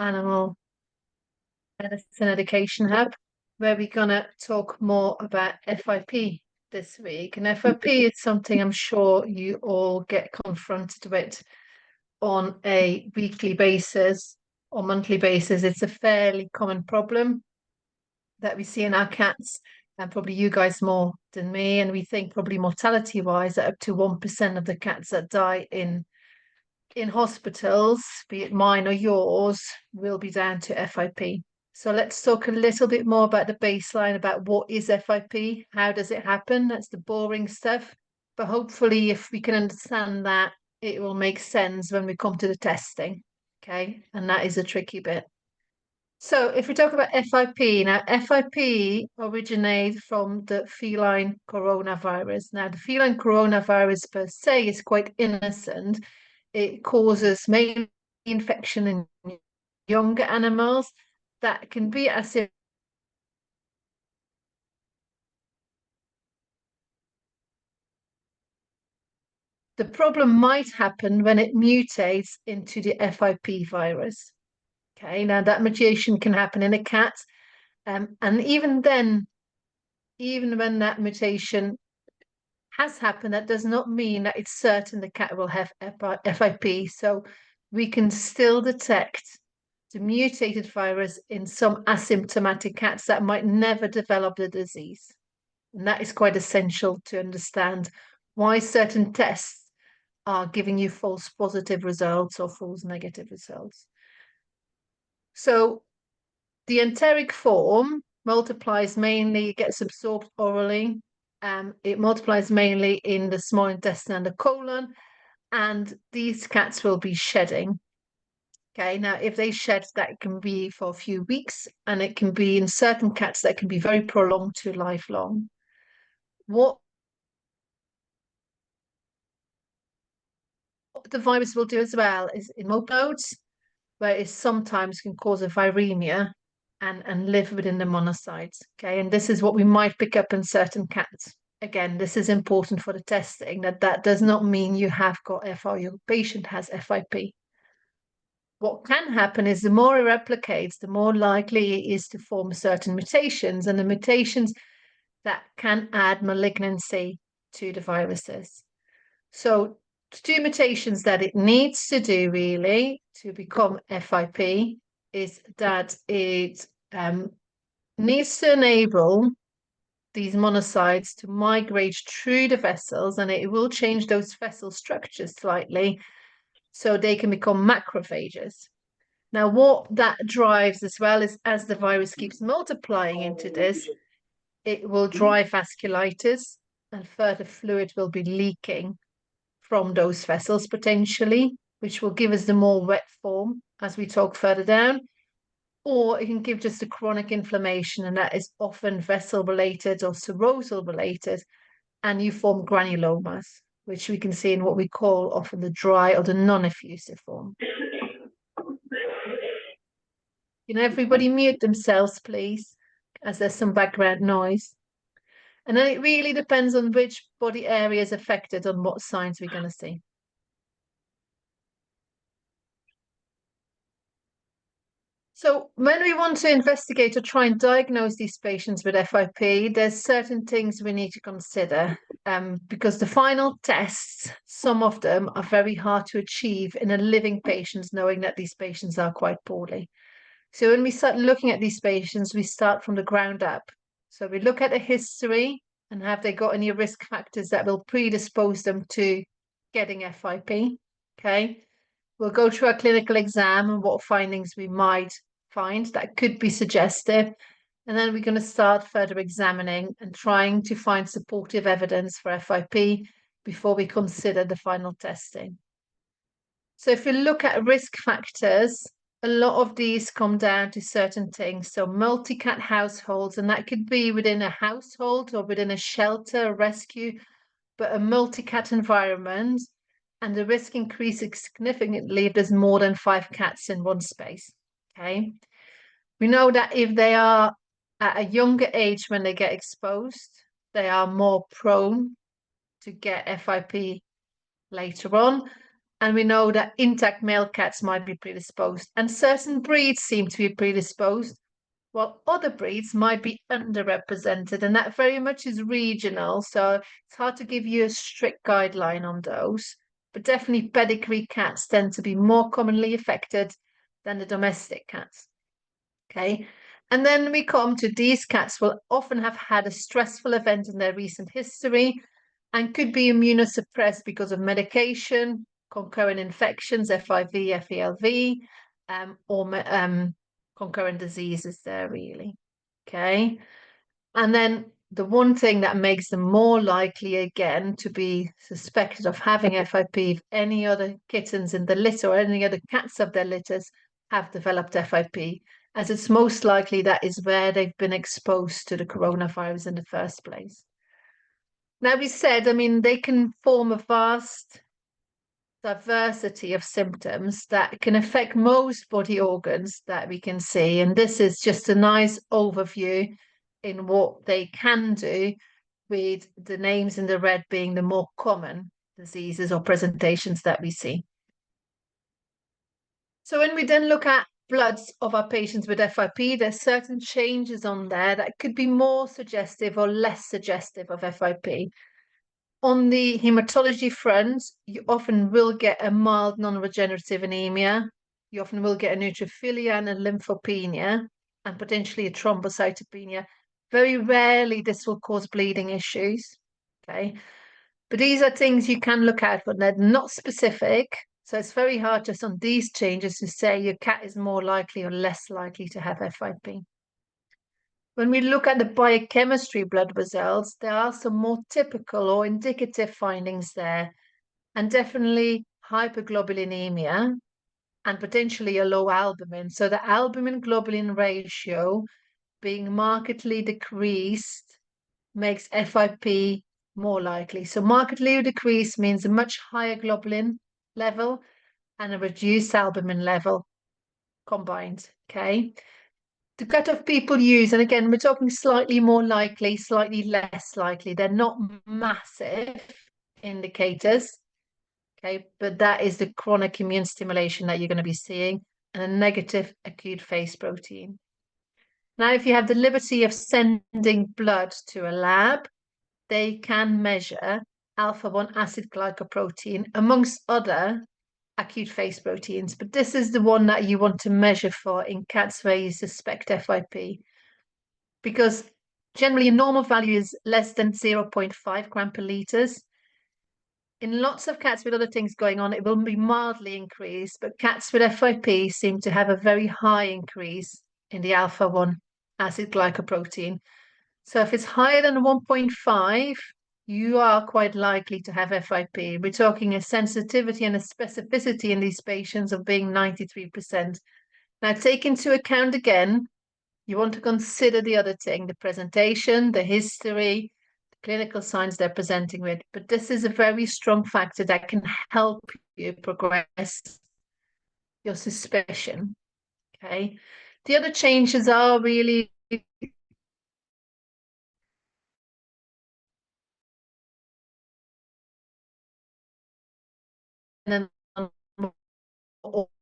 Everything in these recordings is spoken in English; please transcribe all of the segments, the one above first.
Animal Medicine Education Hub, where we're going to talk more about FIP this week. And FIP is something I'm sure you all get confronted with on a weekly basis or monthly basis. It's a fairly common problem that we see in our cats, and probably you guys more than me. And we think probably mortality wise that up to 1% of the cats that die in hospitals, be it mine or yours, will be down to FIP. So let's talk a little bit more about the baseline, about what is FIP, how does it happen? That's the boring stuff. But hopefully, if we can understand that, it will make sense when we come to the testing. Okay, and that is a tricky bit. So if we talk about FIP, now FIP originates from the feline coronavirus. Now the feline coronavirus per se is quite innocent. It causes mainly infection in younger animals that can be as if the problem might happen when it mutates into the FIP virus. Okay, now that mutation can happen in a cat, and even then, even when that mutation has happened, that does not mean that it's certain the cat will have FIP. So we can still detect the mutated virus in some asymptomatic cats that might never develop the disease. And that is quite essential to understand why certain tests are giving you false positive results or false negative results. So the enteric form multiplies mainly, gets absorbed orally. It multiplies mainly in the small intestine and the colon, and these cats will be shedding. Okay, now if they shed, that can be for a few weeks, and it can be in certain cats that can be very prolonged to lifelong. What the virus will do as well is in modes, where it sometimes can cause a viremia and live within the monocytes. Okay, and this is what we might pick up in certain cats. Again, this is important for the testing, that does not mean you have got FIP, your patient has FIP. What can happen is the more it replicates, the more likely it is to form certain mutations, and the mutations that can add malignancy to the viruses. So two mutations that it needs to do really to become FIP is that it needs to enable these monocytes to migrate through the vessels, and it will change those vessel structures slightly so they can become macrophages. Now, what that drives as well is as the virus keeps multiplying into this, it will drive vasculitis, and further fluid will be leaking from those vessels potentially, which will give us the more wet form as we talk further down. Or it can give just a chronic inflammation, and that is often vessel related or serosal related, and you form granulomas, which we can see in what we call often the dry or the non-effusive form. Can everybody mute themselves, please, as there's some background noise. And then it really depends on which body area is affected on what signs we're going to see. So when we want to investigate or try and diagnose these patients with FIP, there's certain things we need to consider, because the final tests, some of them are very hard to achieve in a living patient, knowing that these patients are quite poorly. So when we start looking at these patients, we start from the ground up. So we look at a history and have they got any risk factors that will predispose them to getting FIP, okay? We'll go through our clinical exam and what findings we might find that could be suggestive. And then we're going to start further examining and trying to find supportive evidence for FIP before we consider the final testing. So if we look at risk factors, a lot of these come down to certain things. So multi-cat households, and that could be within a household or within a shelter, a rescue, but a multi-cat environment, and the risk increases significantly if there's more than 5 cats in one space. Okay. We know that if they are at a younger age when they get exposed, they are more prone to get FIP later on. And we know that intact male cats might be predisposed, and certain breeds seem to be predisposed, while other breeds might be underrepresented, and that very much is regional. So it's hard to give you a strict guideline on those. But definitely pedigree cats tend to be more commonly affected than the domestic cats. Okay. And then we come to these cats will often have had a stressful event in their recent history and could be immunosuppressed because of medication, concurrent infections, FIV, FELV, or concurrent diseases there, really. Okay. And then the one thing that makes them more likely again to be suspected of having FIP if any other kittens in the litter or any other cats of their litters have developed FIP, as it's most likely that is where they've been exposed to the coronavirus in the first place. Now, we said, I mean, they can form a vast diversity of symptoms that can affect most body organs that we can see. And this is just a nice overview in what they can do, with the names in the red being the more common diseases or presentations that we see. So when we then look at bloods of our patients with FIP, there's certain changes on there that could be more suggestive or less suggestive of FIP. On the hematology front, you often will get a mild non-regenerative anemia. You often will get a neutrophilia and a lymphopenia, and potentially a thrombocytopenia. Very rarely this will cause bleeding issues. Okay. But these are things you can look at, but they're not specific. So it's very hard just on these changes to say your cat is more likely or less likely to have FIP. When we look at the biochemistry blood results, there are some more typical or indicative findings there, and definitely hyperglobulinemia and potentially a low albumin. So the albumin globulin ratio being markedly decreased makes FIP more likely. So markedly decreased means a much higher globulin level and a reduced albumin level combined. Okay. The cutoff people use, and again, we're talking slightly more likely, slightly less likely. They're not massive indicators, okay, but that is the chronic immune stimulation that you're going to be seeing, and a negative acute phase protein. Now, if you have the liberty of sending blood to a lab, they can measure alpha-1 acid glycoprotein, amongst other acute phase proteins, but this is the one that you want to measure for in cats where you suspect FIP, because generally a normal value is less than 0.5 gram per liters. In lots of cats with other things going on, it will be mildly increased, but cats with FIP seem to have a very high increase in the alpha-1 acid glycoprotein. So if it's higher than 1.5, you are quite likely to have FIP. We're talking a sensitivity and a specificity in these patients of being 93%. Now, take into account again, you want to consider the other thing, the presentation, the history, the clinical signs they're presenting with. But this is a very strong factor that can help you progress your suspicion. Okay. The other changes are really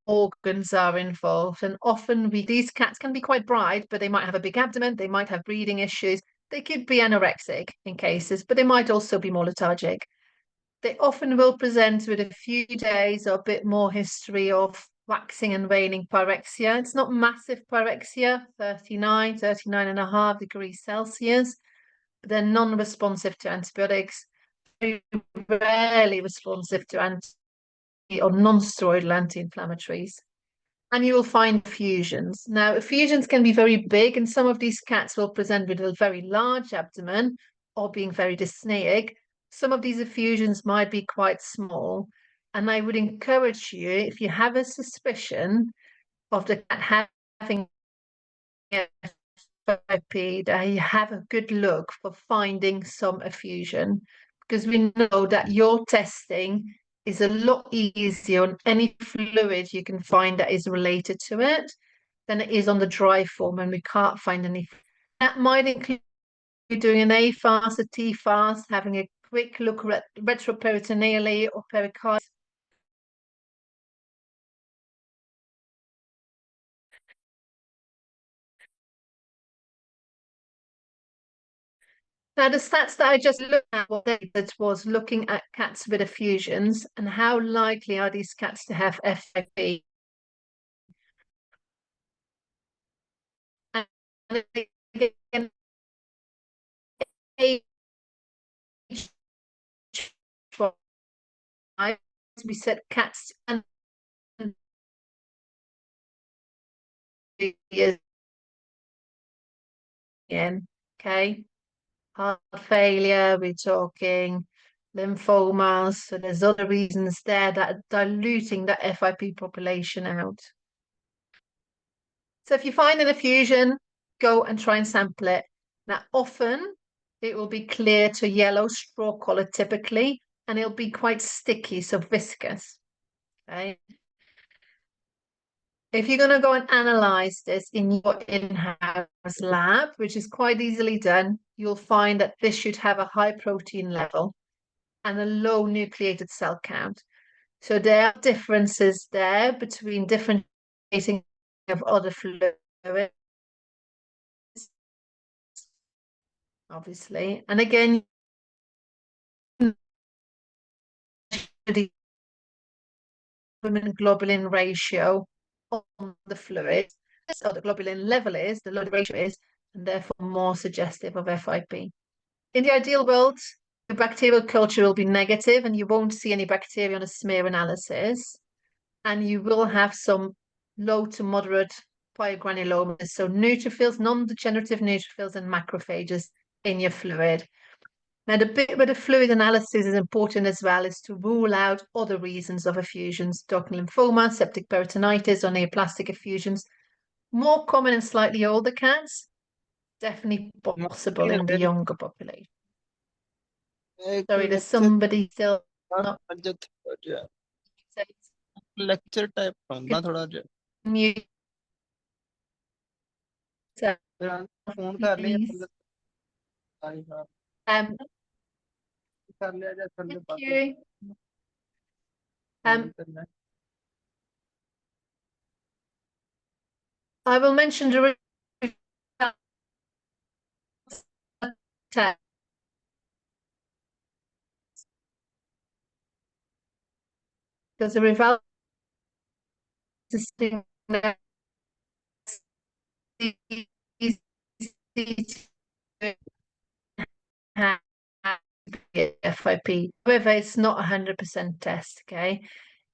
organs are involved, and often these cats can be quite bright, but they might have a big abdomen, they might have breathing issues, they could be anorexic in cases, but they might also be more lethargic. They often will present with a few days or a bit more history of waxing and waning pyrexia. It's not massive pyrexia, 39 and a half degrees Celsius, but they're non-responsive to antibiotics, very rarely responsive to or non-steroidal anti-inflammatories. And you will find effusions. Now, effusions can be very big, and some of these cats will present with a very large abdomen or being very dyspneic. Some of these effusions might be quite small. And I would encourage you, if you have a suspicion of the cat having FIP, that you have a good look for finding some effusion, because we know that your testing is a lot easier on any fluid you can find that is related to it than it is on the dry form, and we can't find any. That might include doing an A fast, a T fast, having a quick look at retroperitoneally or pericarditis. Now, the stats that I just looked at, what they did was looking at cats with effusions and how likely are these cats to have FIP. And again, age wise, we said cats and years in, okay? Heart failure, we're talking lymphomas. So there's other reasons there that are diluting that FIP population out. So if you find an effusion, go and try and sample it. Now, often it will be clear to yellow straw color typically, and it'll be quite sticky, so viscous. Okay. If you're going to go and analyze this in your in-house lab, which is quite easily done, you'll find that this should have a high protein level and a low nucleated cell count. So there are differences there between differentiating of other fluids, obviously. And again, the globulin ratio on the fluid, so the globulin level is, the lower the ratio is, and therefore more suggestive of FIP. In the ideal world, the bacterial culture will be negative and you won't see any bacteria on a smear analysis. And you will have some low to moderate pyogranulomas, so neutrophils, non-degenerative neutrophils and macrophages in your fluid. Now, the bit where the fluid analysis is important as well is to rule out other reasons of effusions, ductal lymphoma, septic peritonitis, or neoplastic effusions. More common in slightly older cats, definitely possible in the younger population. Sorry, there's somebody still not lecture type ना थोड़ा mute. Phone कर लिया कर लिया जा Thank you. I will mention the because the reval FIP. However, it's not 100% test, okay?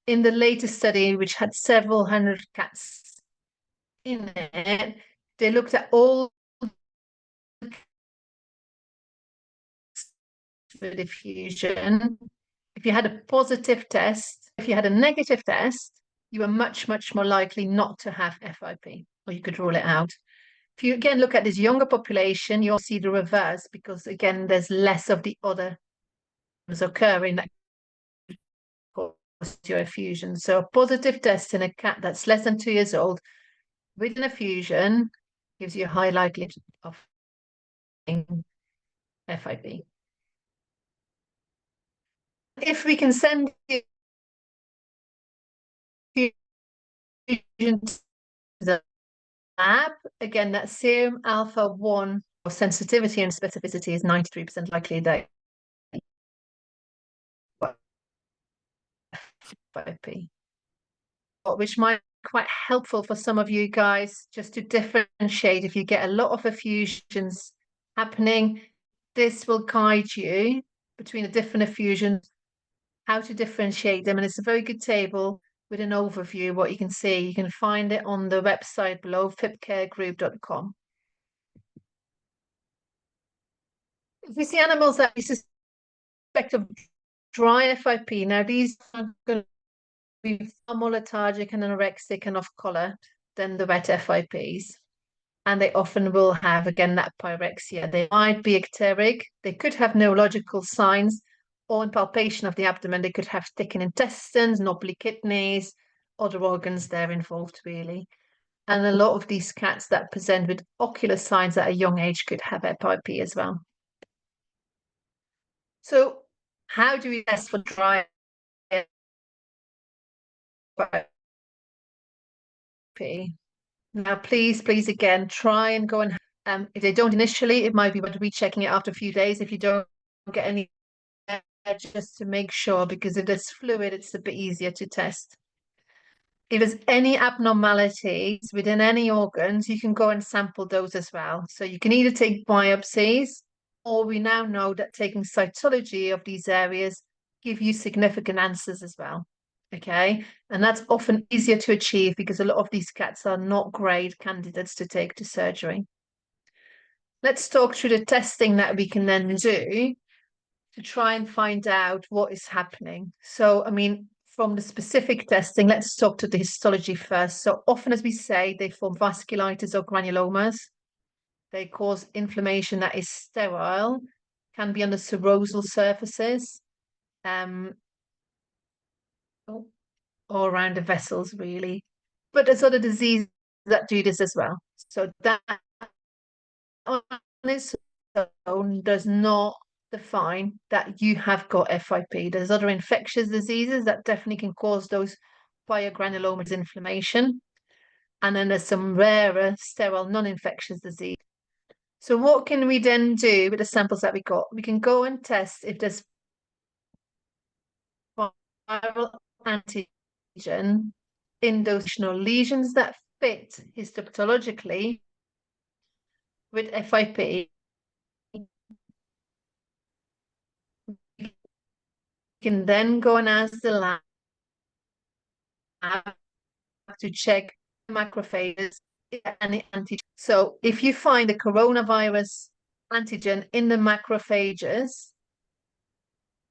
In the latest study, which had several hundred cats in it, they looked at all with diffusion. If you had a positive test, if you had a negative test, you were much, much more likely not to have FIP, or you could rule it out. If you again look at this younger population, you'll see the reverse because again, there's less of the other occurring that cause your effusion. So a positive test in a cat that's less than 2 years old with an effusion gives you a high likelihood of FIP. If we can send the effusion to the lab, again, that serum alpha 1 sensitivity and specificity is 93% likely that FIP, which might be quite helpful for some of you guys just to differentiate. If you get a lot of effusions happening, this will guide you between the different effusions, how to differentiate them. And it's a very good table with an overview, what you can see. You can find it on the website below, fipcaregroup.com. If we see animals that we suspect of dry FIP, now these are going to be far more lethargic and anorexic and off color than the wet FIPs. And they often will have, again, that pyrexia. They might be ecteric. They could have neurological signs, or in palpation of the abdomen, they could have thickened intestines, knobbly kidneys, other organs there involved, really. And a lot of these cats that present with ocular signs at a young age could have FIP as well. So how do we test for dry FIP? Now, please, again, try and go and If they don't initially, it might be worth rechecking it after a few days if you don't get any, just to make sure, because if there's fluid, it's a bit easier to test. If there's any abnormalities within any organs, you can go and sample those as well. So you can either take biopsies, or we now know that taking cytology of these areas give you significant answers as well. Okay, and that's often easier to achieve because a lot of these cats are not great candidates to take to surgery. Let's talk through the testing that we can then do to try and find out what is happening. So, I mean, from the specific testing, let's talk to the histology first. So often, as we say, they form vasculitis or granulomas. They cause inflammation that is sterile, can be on the serosal surfaces, or around the vessels, really. But there's other diseases that do this as well. So that on its own does not define that you have got FIP. There's other infectious diseases that definitely can cause those biogranulomas inflammation. And then there's some rarer sterile non-infectious disease. So what can we then do with the samples that we got? We can go and test if there's viral antigen in those lesions that fit histopathologically with FIP. We can then go and ask the lab to check macrophages and antigen. So if you find the coronavirus antigen in the macrophages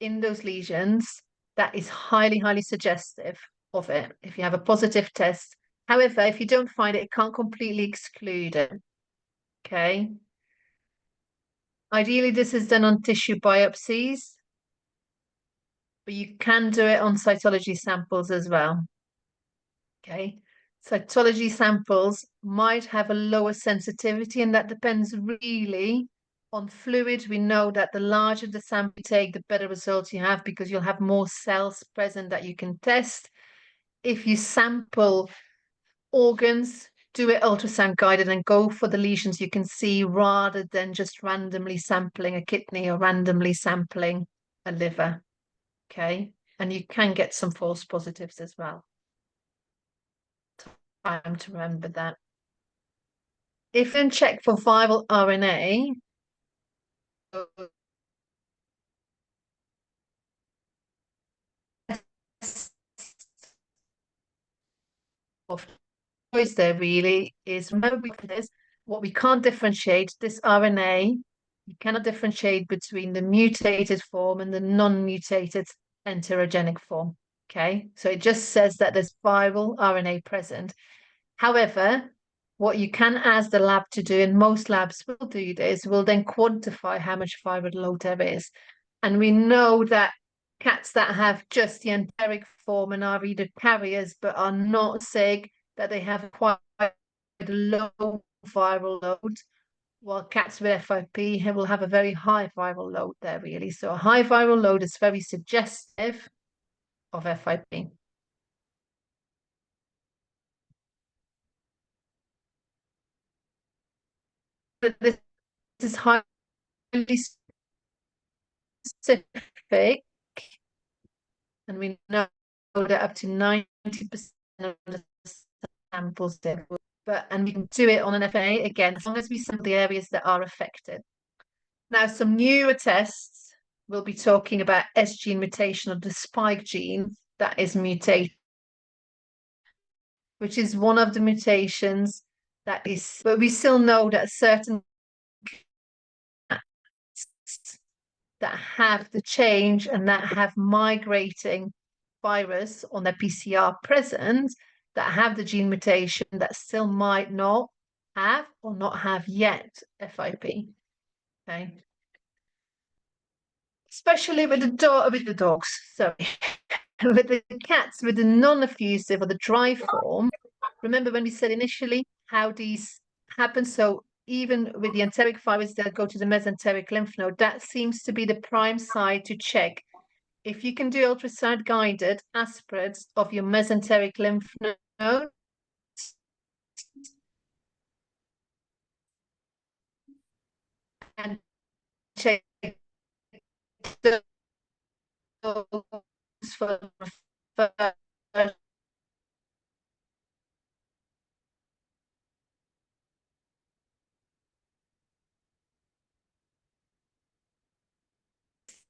in those lesions, that is highly, highly suggestive of it if you have a positive test. However, if you don't find it, it can't completely exclude it. Okay. Ideally, this is done on tissue biopsies, but you can do it on cytology samples as well. Okay. Cytology samples might have a lower sensitivity, and that depends really on fluid. We know that the larger the sample you take, the better results you have because you'll have more cells present that you can test. If you sample organs, do it ultrasound guided and go for the lesions you can see rather than just randomly sampling a kidney or randomly sampling a liver. Okay. And you can get some false positives as well. Time to remember that. If you can check for viral RNA, of choice there really is, remember this, what we can't differentiate, this RNA, you cannot differentiate between the mutated form and the non-mutated enterogenic form. Okay, so it just says that there's viral RNA present. However, what you can ask the lab to do, and most labs will do this, will then quantify how much viral load there is. And we know that cats that have just the enteric form and are either carriers but are not sick, that they have quite a low viral load, while cats with FIP will have a very high viral load there, really. So a high viral load is very suggestive of FIP. But this is highly specific, and we know that up to 90% of the samples there. And we can do it on an FA again, as long as we sample the areas that are affected. Now, some newer tests, we'll be talking about S gene mutation of the spike gene that is mutated, which is one of the mutations that is, but we still know that certain that have the change and that have migrating virus on their PCR present, that have the gene mutation, that still might not have or not have yet FIP. Okay. Especially with the dogs, sorry. With the cats with the non-effusive or the dry form, remember when we said initially how these happen? So even with the enteric virus, they'll go to the mesenteric lymph node. That seems to be the prime site to check. If you can do ultrasound guided aspirates of your mesenteric lymph node, and check those for first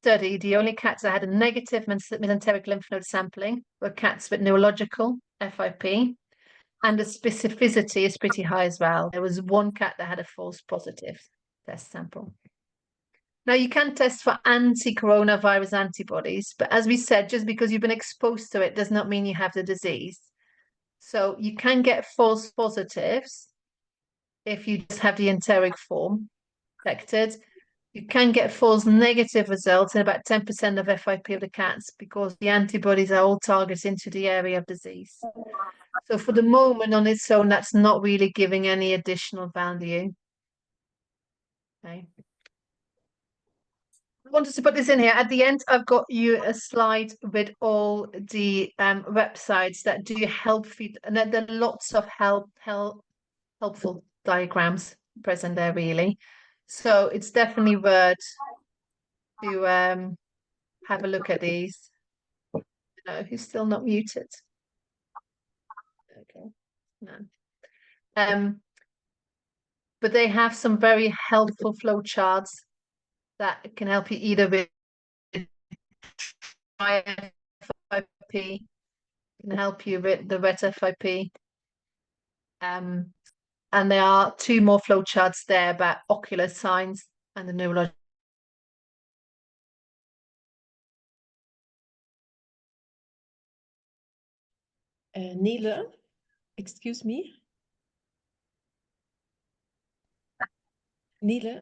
study, the only cats that had a negative mesenteric lymph node sampling were cats with neurological FIP, and the specificity is pretty high as well. There was one cat that had a false positive test sample. Now, you can test for anti-coronavirus antibodies, but as we said, just because you've been exposed to it does not mean you have the disease. So you can get false positives if you just have the enteric form detected. You can get false negative results in about 10% of FIP of the cats because the antibodies are all targeted into the area of disease. So for the moment on its own, that's not really giving any additional value. Okay. I wanted to put this in here. At the end, I've got you a slide with all the websites that do help feed, and there are lots of helpful diagrams present there, really. So it's definitely worth to have a look at these. No, he's still not muted. Okay, no. But they have some very helpful flow charts that can help you either with FIP, can help you with the wet FIP. And there are two more flow charts there about ocular signs and the neurological. Nele, excuse me. Nele,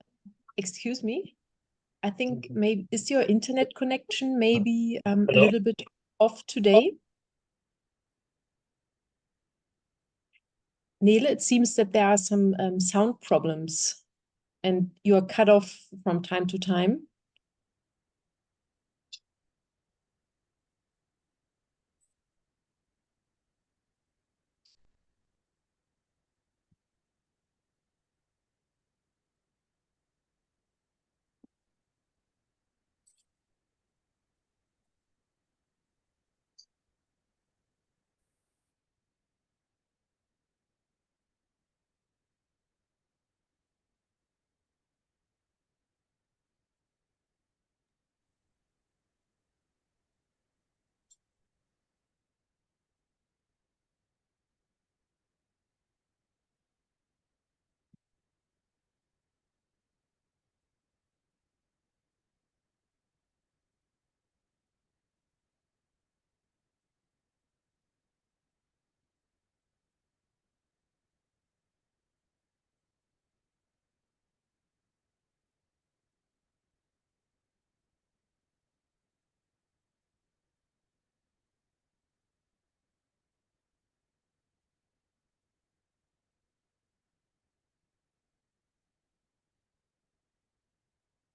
excuse me. I think maybe is your internet connection maybe a little bit off today? Nele, it seems that there are some sound problems and you are cut off from time to time.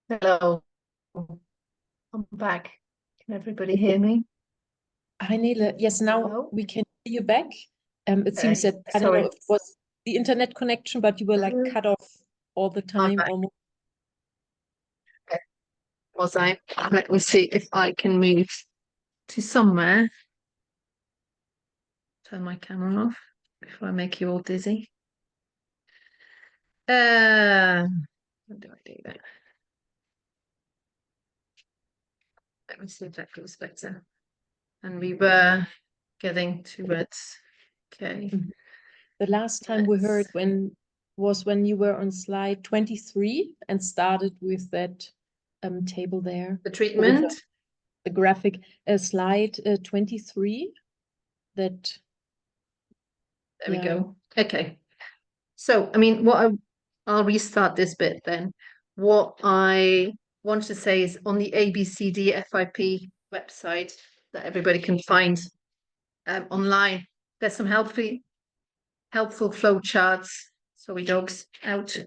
Hello, I'm back. Can everybody hear me? Hi, Nele. Yes, now Hello? we can hear you back. It seems Okay, that, I don't know sorry. if it was the internet connection, but you were like cut off all the time back. almost. Was I? Let me see if I can move to somewhere. Turn my camera off before I make you all dizzy. How do I do that? Let me see if that goes better. And we were getting towards, okay. The last time we heard when you were on slide 23 and started with that table there. The treatment. The graphic slide 23 that There we go. Okay. So, I mean, I'll restart this bit then. What I want to say is on the ABCD FIP website that everybody can find online, there's some helpful flow charts. Sorry, dogs, out.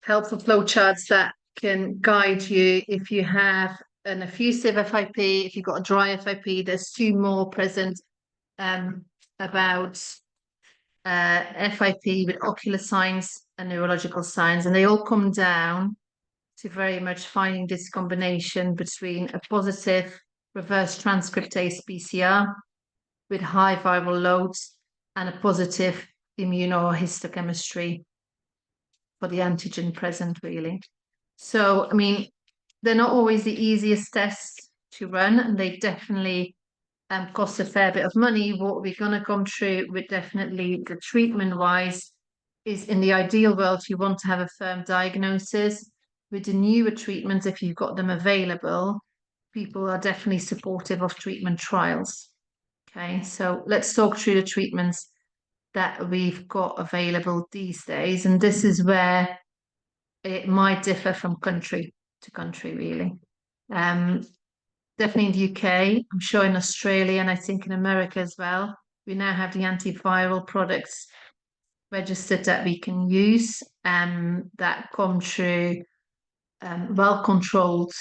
Helpful flow charts that can guide you if you have an effusive FIP, if you've got a dry FIP. There's two more present about FIP with ocular signs and neurological signs, and they all come down to very much finding this combination between a positive reverse transcriptase PCR with high viral loads and a positive immunohistochemistry for the antigen present, really. So, I mean, they're not always the easiest tests to run, and they definitely cost a fair bit of money. What we're going to come through with definitely the treatment wise is, in the ideal world, you want to have a firm diagnosis. With the newer treatments, if you've got them available, people are definitely supportive of treatment trials. Okay, so let's talk through the treatments that we've got available these days. And this is where it might differ from country to country, really. Definitely in the UK, I'm sure in Australia, and I think in America as well, we now have the antiviral products registered that we can use, that come through well-controlled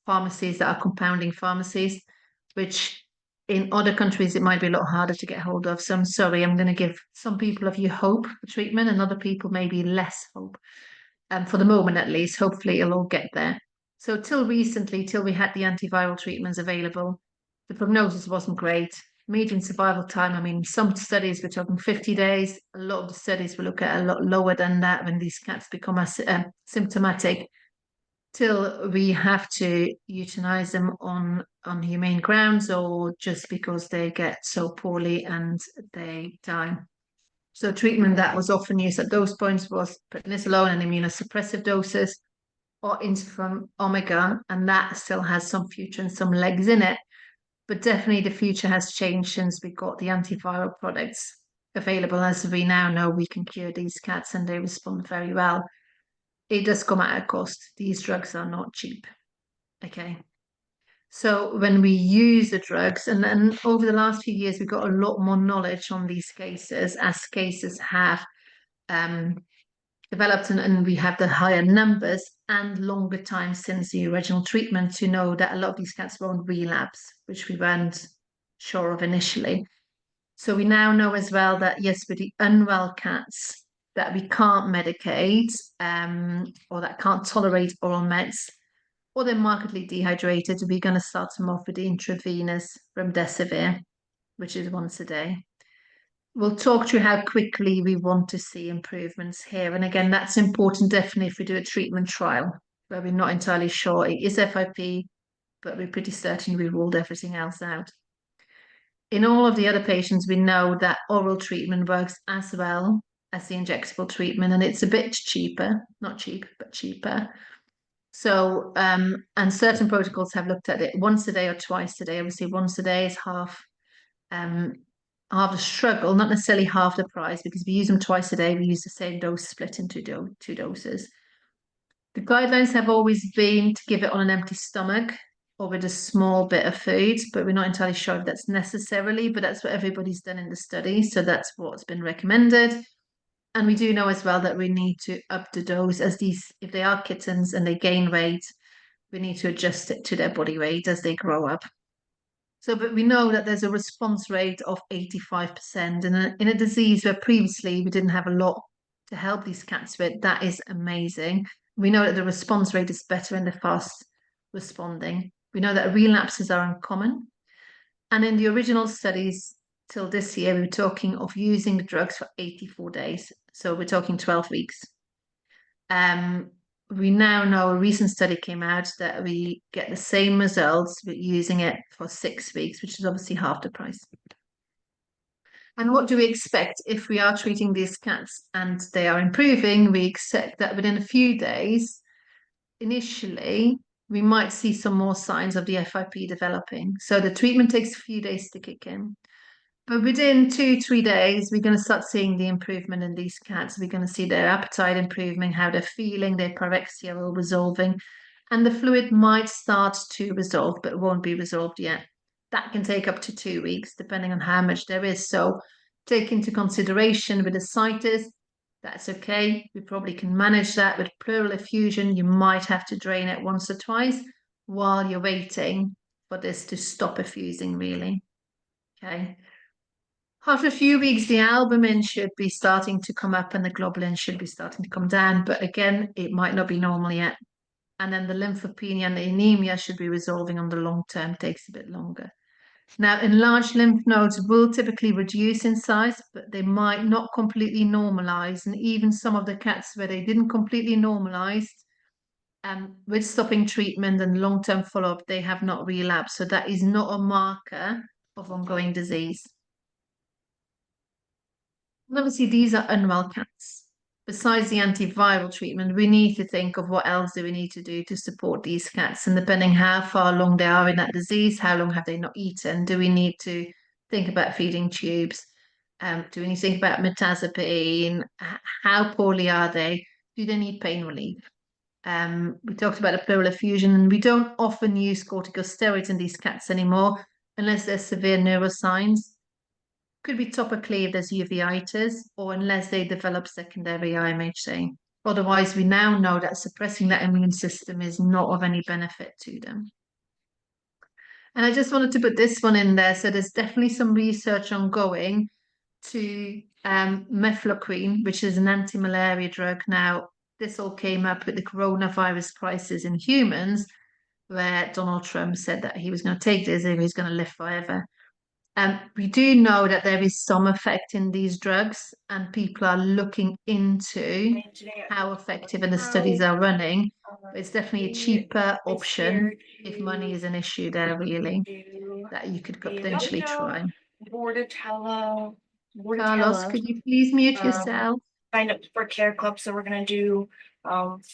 pharmacies that are compounding pharmacies, which in other countries it might be a lot harder to get hold of. So I'm sorry, I'm going to give some people of you hope for treatment and other people maybe less hope. For the moment at least, hopefully it'll all get there. So till recently, till we had the antiviral treatments available, the prognosis wasn't great. Median survival time, I mean, some studies we're talking 50 days. A lot of the studies will look at a lot lower than that when these cats become symptomatic, till we have to euthanize them on humane grounds or just because they get so poorly and they die. So treatment that was often used at those points was prednisolone and immunosuppressive doses or interferon omega, and that still has some future and some legs in it. But definitely the future has changed since we got the antiviral products available. As we now know, we can cure these cats and they respond very well. It does come at a cost. These drugs are not cheap. Okay. So when we use the drugs, and then over the last few years, we've got a lot more knowledge on these cases as cases have developed and we have the higher numbers and longer time since the original treatment to know that a lot of these cats won't relapse, which we weren't sure of initially. So we now know as well that yes, with the unwell cats that we can't medicate or that can't tolerate oral meds, or they're markedly dehydrated, we're going to start them off with the intravenous remdesivir, which is once a day. We'll talk through how quickly we want to see improvements here. And again, that's important definitely if we do a treatment trial where we're not entirely sure it is FIP, but we're pretty certain we ruled everything else out. In all of the other patients, we know that oral treatment works as well as the injectable treatment, and it's a bit cheaper, not cheap, but cheaper. So, and certain protocols have looked at it once a day or twice a day. Obviously, once a day is half the struggle, not necessarily half the price, because if we use them twice a day, we use the same dose split into two doses. The guidelines have always been to give it on an empty stomach or with a small bit of food, but we're not entirely sure if that's necessarily, but that's what everybody's done in the study. So that's what's been recommended. And we do know as well that we need to up the dose as these, if they are kittens and they gain weight, we need to adjust it to their body weight as they grow up. So, but we know that there's a response rate of 85% in a disease where previously we didn't have a lot to help these cats with. That is amazing. We know that the response rate is better in the fast responding. We know that relapses are uncommon. And in the original studies till this year, we were talking of using the drugs for 84 days. So we're talking 12 weeks. We now know a recent study came out that we get the same results with using it for 6 weeks, which is obviously half the price. And what do we expect if we are treating these cats and they are improving? We expect that within a few days, initially, we might see some more signs of the FIP developing. So the treatment takes a few days to kick in. But within 2-3 days, we're going to start seeing the improvement in these cats. We're going to see their appetite improving, how they're feeling, their pyrexia will resolving, and the fluid might start to resolve, but won't be resolved yet. That can take up to 2 weeks, depending on how much there is. So take into consideration with ascites, that's okay. We probably can manage that with pleural effusion. You might have to drain it once or twice while you're waiting for this to stop effusing, really. Okay. After a few weeks, the albumin should be starting to come up and the globulin should be starting to come down. But again, it might not be normal yet. And then the lymphopenia and the anemia should be resolving on the long term, takes a bit longer. Now, enlarged lymph nodes will typically reduce in size, but they might not completely normalize. And even some of the cats where they didn't completely normalize, with stopping treatment and long-term follow-up, they have not relapsed. So that is not a marker of ongoing disease. And obviously, these are unwell cats. Besides the antiviral treatment, we need to think of what else do we need to do to support these cats. And depending how far along they are in that disease, how long have they not eaten, do we need to think about feeding tubes? Do we need to think about mirtazapine? How poorly are they? Do they need pain relief? We talked about a pleural effusion, and we don't often use corticosteroids in these cats anymore unless there's severe neurosigns. Could be topically if there's uveitis, or unless they develop secondary IMHA. Otherwise, we now know that suppressing that immune system is not of any benefit to them. And I just wanted to put this one in there. So there's definitely some research ongoing to mefloquine, which is an anti-malaria drug. Now, this all came up with the coronavirus crisis in humans, where Donald Trump said that he was going to take this if he's going to live forever. We do know that there is some effect in these drugs, and people are looking into how effective and the studies are running. But it's definitely a cheaper option if money is an issue there, really, that you could potentially try. Carlos, could you please mute yourself? Signed up for Care Club, so we're gonna do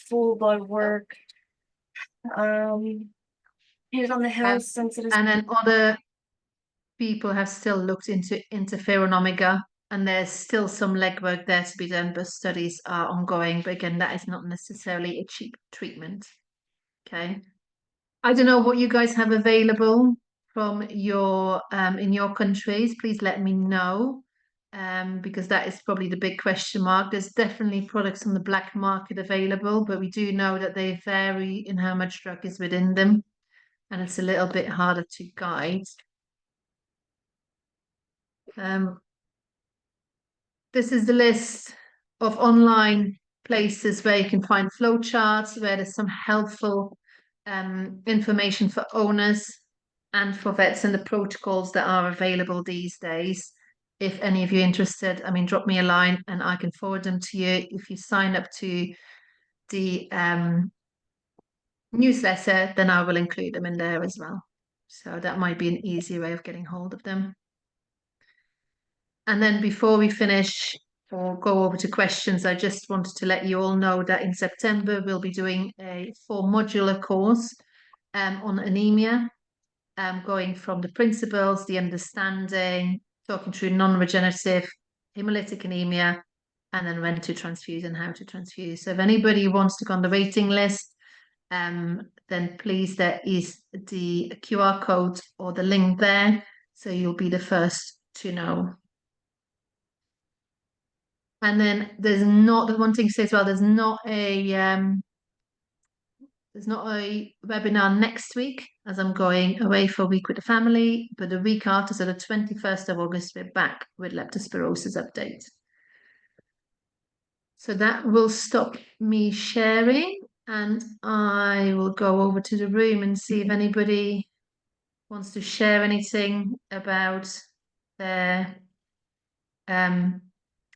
full blood work. He's on the hill sensitive. And then other people have still looked into interferon omega, and there's still some legwork there to be done, but studies are ongoing. But again, that is not necessarily a cheap treatment. Okay. I don't know what you guys have available from your in your countries. Please let me know. Because that is probably the big question mark. There's definitely products on the black market available, but we do know that they vary in how much drug is within them, and it's a little bit harder to guide. This is the list of online places where you can find flowcharts, where there's some helpful information for owners and for vets and the protocols that are available these days. If any of you are interested, I mean, drop me a line and I can forward them to you. If you sign up to the newsletter, then I will include them in there as well. So that might be an easy way of getting hold of them. And then before we finish or go over to questions, I just wanted to let you all know that in September, we'll be doing a 4-modular course on anemia, going from the principles, the understanding, talking through non-regenerative hemolytic anemia, and then when to transfuse and how to transfuse. So if anybody wants to go on the waiting list, then please, there is the QR code or the link there, so you'll be the first to know. And then there's not, the one thing to say as well, there's not a webinar next week as I'm going away for a week with the family, but the week after, so the 21st of August, we're back with leptospirosis update. So that will stop me sharing, and I will go over to the room and see if anybody wants to share anything about their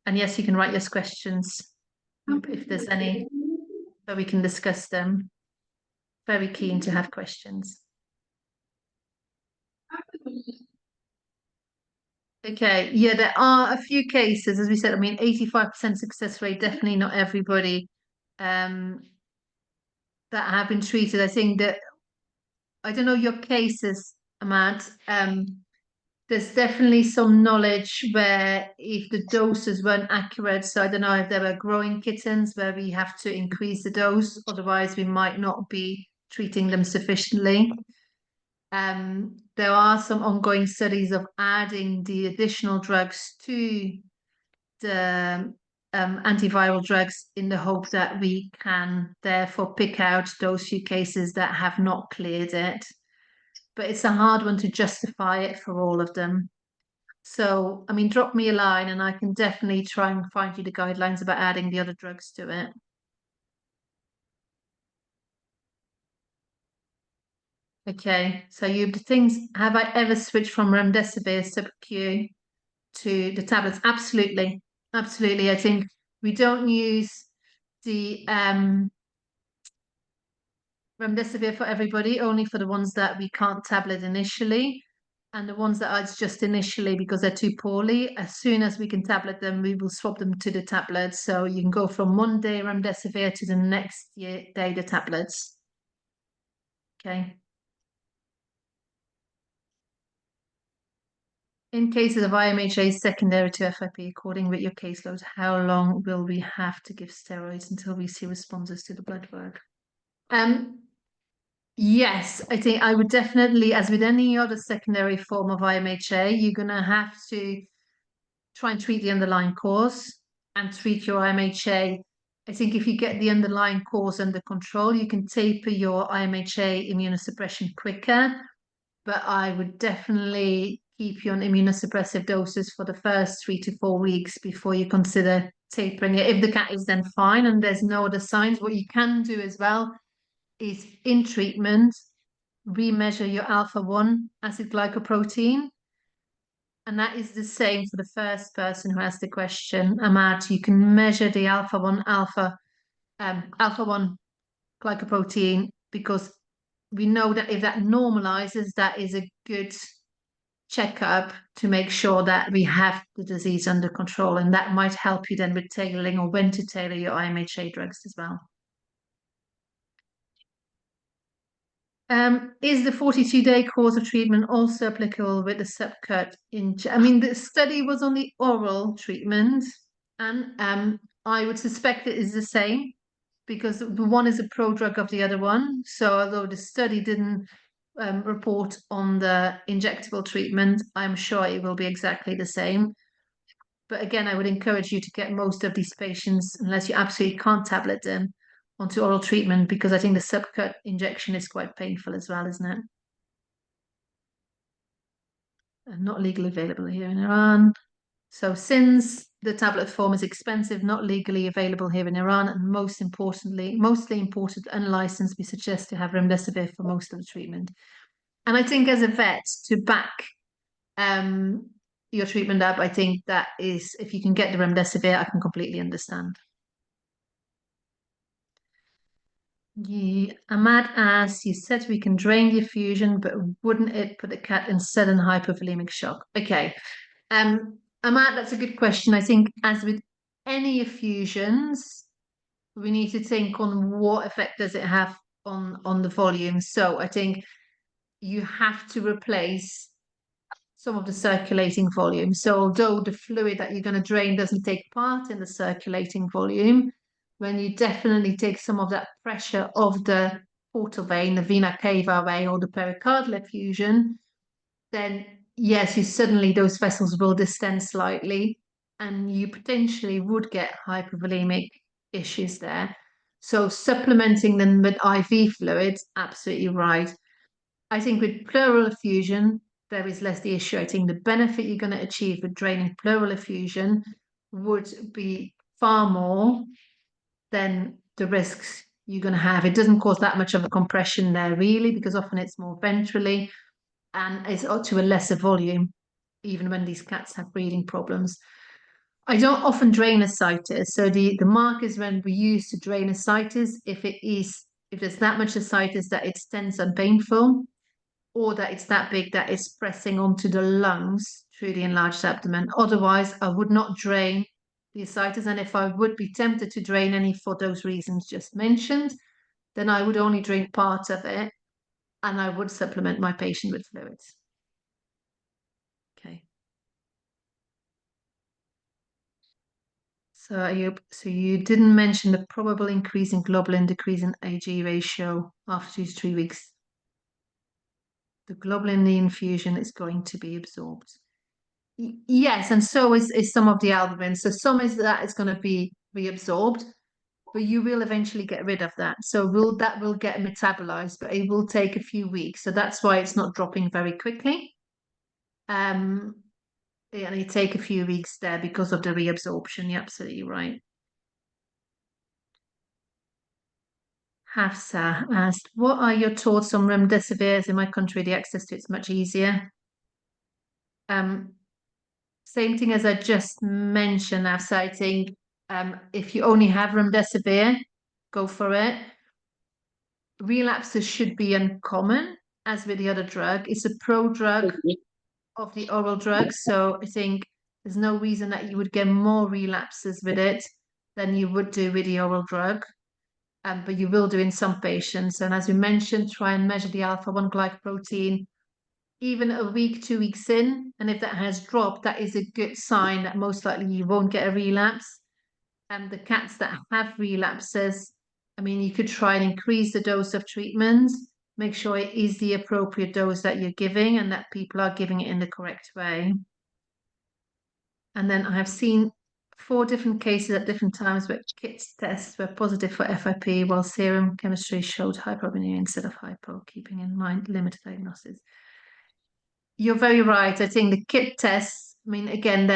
and yes, you can write your questions if there's any, so we can discuss them. Very keen to have questions. Okay, yeah, there are a few cases, as we said, I mean, 85% success rate, definitely not everybody that have been treated. I think that, I don't know your cases, Ahmad, there's definitely some knowledge where if the doses weren't accurate, so I don't know if there were growing kittens where we have to increase the dose, otherwise we might not be treating them sufficiently. There are some ongoing studies of adding the additional drugs to the antiviral drugs in the hope that we can therefore pick out those few cases that have not cleared it. But it's a hard one to justify it for all of them. So, I mean, drop me a line and I can definitely try and find you the guidelines about adding the other drugs to it. Okay, so you things, have I ever switched from remdesivir sub-Q to the tablets? Absolutely. Absolutely. I think we don't use the remdesivir for everybody, only for the ones that we can't tablet initially. And the ones that are just initially because they're too poorly, as soon as we can tablet them, we will swap them to the tablets. So you can go from one day remdesivir to the next day the tablets. Okay. In cases of IMHA secondary to FIP, according with your caseload, how long will we have to give steroids until we see responses to the blood work? Yes, I think I would definitely, as with any other secondary form of IMHA, you're going to have to try and treat the underlying cause and treat your IMHA. I think if you get the underlying cause under control, you can taper your IMHA immunosuppression quicker. But I would definitely keep you on immunosuppressive doses for the first 3 to 4 weeks before you consider tapering it. If the cat is then fine and there's no other signs, what you can do as well is in treatment, remeasure your alpha-1 acid glycoprotein. And that is the same for the first person who asked the question, Ahmad. You can measure the alpha-1 glycoprotein because we know that if that normalizes, that is a good checkup to make sure that we have the disease under control, and that might help you then with tailoring or when to tailor your IMHA drugs as well. Is the 42-day course of treatment also applicable with the subcut? I mean, the study was on the oral treatment, and I would suspect it is the same because the one is a prodrug of the other one. So although the study didn't report on the injectable treatment, I'm sure it will be exactly the same. But again, I would encourage you to get most of these patients, unless you absolutely can't tablet them, onto oral treatment because I think the subcut injection is quite painful as well, isn't it? Not legally available here in Iran. So since the tablet form is expensive, not legally available here in Iran, and mostly imported, unlicensed, we suggest to have remdesivir for most of the treatment. And I think as a vet, to back your treatment up, I think that is, if you can get the remdesivir, I can completely understand. Ahmad asks, you said we can drain the effusion, but wouldn't it put the cat in sudden hypovolemic shock? Okay. Ahmad, that's a good question. I think as with any effusions, we need to think on what effect does it have on the volume. So I think you have to replace some of the circulating volume. So although the fluid that you're going to drain doesn't take part in the circulating volume, when you definitely take some of that pressure of the portal vein, the vena cava vein or the pericardial effusion, then yes, you suddenly those vessels will distend slightly and you potentially would get hypovolemic issues there. So supplementing them with IV fluids, absolutely right. I think with pleural effusion, there is less the issue. I think the benefit you're going to achieve with draining pleural effusion would be far more than the risks you're going to have. It doesn't cause that much of a compression there really, because often it's more ventrally and it's to a lesser volume, even when these cats have breathing problems. I don't often drain ascites. So the markers when we use to drain ascites, if there's that much ascites that it's tense and painful, or that it's that big that it's pressing onto the lungs through the enlarged abdomen. Otherwise, I would not drain the ascites. And if I would be tempted to drain any for those reasons just mentioned, then I would only drain part of it and I would supplement my patient with fluids. Okay. So you didn't mention the probable increase in globulin, decrease in AG ratio after 2 to 3 weeks. The globulin in the infusion is going to be absorbed. Yes, and so is some of the albumin. So some is that it's going to be reabsorbed, but you will eventually get rid of that. So that will get metabolized, but it will take a few weeks. So that's why it's not dropping very quickly. and it take a few weeks there because of the reabsorption. You're absolutely right. Hafsa asked, what are your thoughts on remdesivir? In my country, the access to it's much easier. Same thing as I just mentioned, Hafsa. I think if you only have remdesivir, go for it. Relapses should be uncommon, as with the other drug. It's a pro-drug of the oral drug, so I think there's no reason that you would get more relapses with it than you would do with the oral drug. But you will do in some patients. And as we mentioned, try and measure the alpha-1 glycoprotein even a week, 2 weeks in. And if that has dropped, that is a good sign that most likely you won't get a relapse. And the cats that have relapses, I mean, you could try and increase the dose of treatment, make sure it is the appropriate dose that you're giving and that people are giving it in the correct way. And then I have seen 4 different cases at different times where kits tests were positive for FIP, while serum chemistry showed hyperbinemia instead of hypo, keeping in mind limited diagnosis. You're very right. I think the kit tests, I mean, again,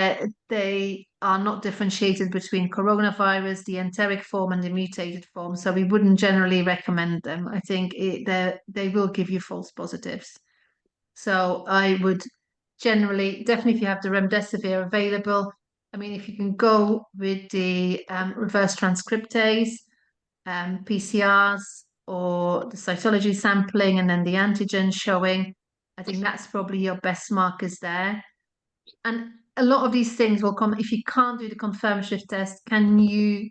they are not differentiated between coronavirus, the enteric form and the mutated form. So we wouldn't generally recommend them. I think they will give you false positives. So I would generally, definitely if you have the remdesivir available, I mean, if you can go with the reverse transcriptase, PCRs, or the cytology sampling and then the antigen showing, I think that's probably your best markers there. And a lot of these things will come, if you can't do the confirmatory test, can you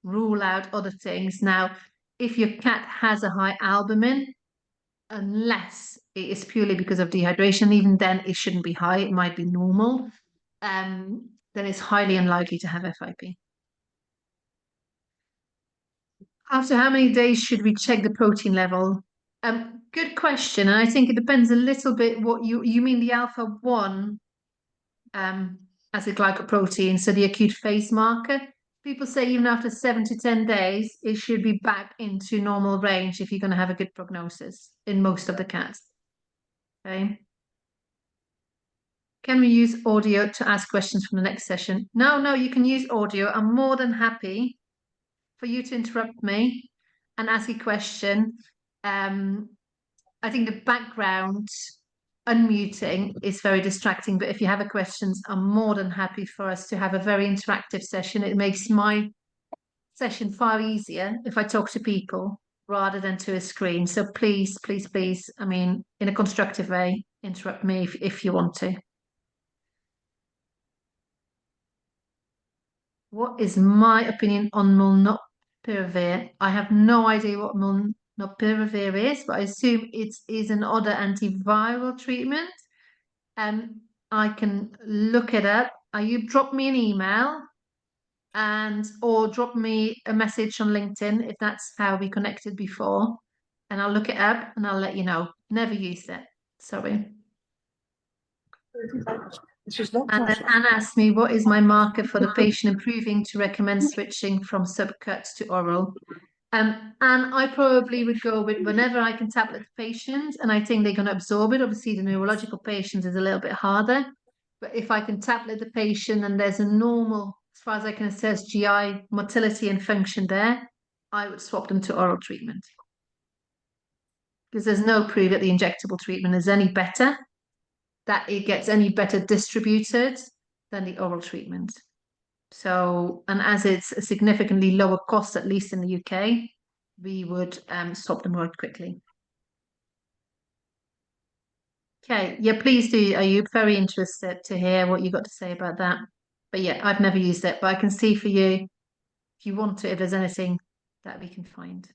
rule out other things? Now, if your cat has a high albumin, unless it is purely because of dehydration, even then it shouldn't be high, it might be normal, then it's highly unlikely to have FIP. After how many days should we check the protein level? Good question, and I think it depends a little bit what you mean the alpha-1 as a glycoprotein, so the acute phase marker. People say even after 7 to 10 days, it should be back into normal range if you're going to have a good prognosis in most of the cats. Okay. Can we use audio to ask questions from the next session? No, you can use audio. I'm more than happy for you to interrupt me and ask a question. I think the background unmuting is very distracting, but if you have a questions, I'm more than happy for us to have a very interactive session. It makes my session far easier if I talk to people rather than to a screen. So please, please, please, I mean, in a constructive way, interrupt me if you want to. What is my opinion on molnupiravir? I have no idea what molnupiravir is, but I assume it is an other antiviral treatment. I can look it up. You drop me an email or drop me a message on LinkedIn if that's how we connected before, and I'll look it up and I'll let you know. Never used it. Sorry. And then Anne asked me, what is my marker for the patient improving to recommend switching from subcut to oral? And I probably would go with whenever I can tablet the patient and I think they're going to absorb it. Obviously, the neurological patient is a little bit harder. But if I can tablet the patient and there's a normal, as far as I can assess, GI motility and function there, I would swap them to oral treatment. Because there's no proof that the injectable treatment is any better, that it gets any better distributed than the oral treatment. So, and as it's a significantly lower cost, at least in the UK, we would swap them more quickly. Okay, yeah, please do. Ayub, very interested to hear what you got to say about that. But yeah, I've never used it, but I can see for you, if you want to, if there's anything that we can find.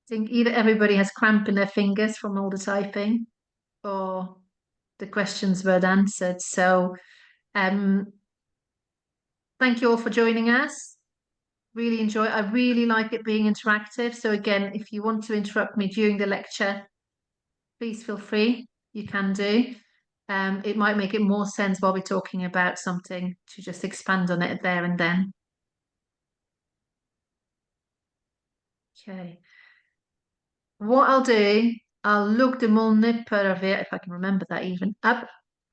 I think either everybody has cramp in their fingers from all the typing, or the questions weren't answered. So thank you all for joining us. Really enjoy. I really like it being interactive. So again, if you want to interrupt me during the lecture, please feel free. You can do. It might make it more sense while we're talking about something to just expand on it there and then. Okay. What I'll do I'll look the mole nipper of it, if I can remember that even, up.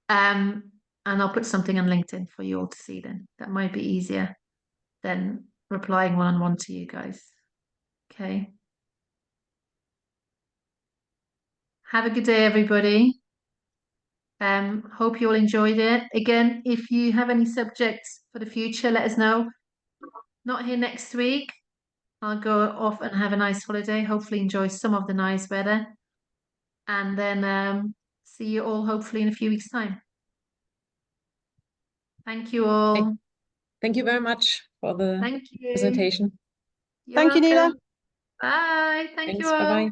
And I'll put something on LinkedIn for you all to see then. That might be easier than replying one-on-one to you guys. Okay. Have a good day, everybody. Hope you all enjoyed it. Again, if you have any subjects for the future, let us know. Not here next week. I'll go off and have a nice holiday. Hopefully enjoy some of the nice weather. And then see you all hopefully in a few weeks' time. Thank you all. Thank you very much for the Thank you. presentation. You're Thank you, Nina. welcome. Bye. Thank you Thanks. all. Bye-bye.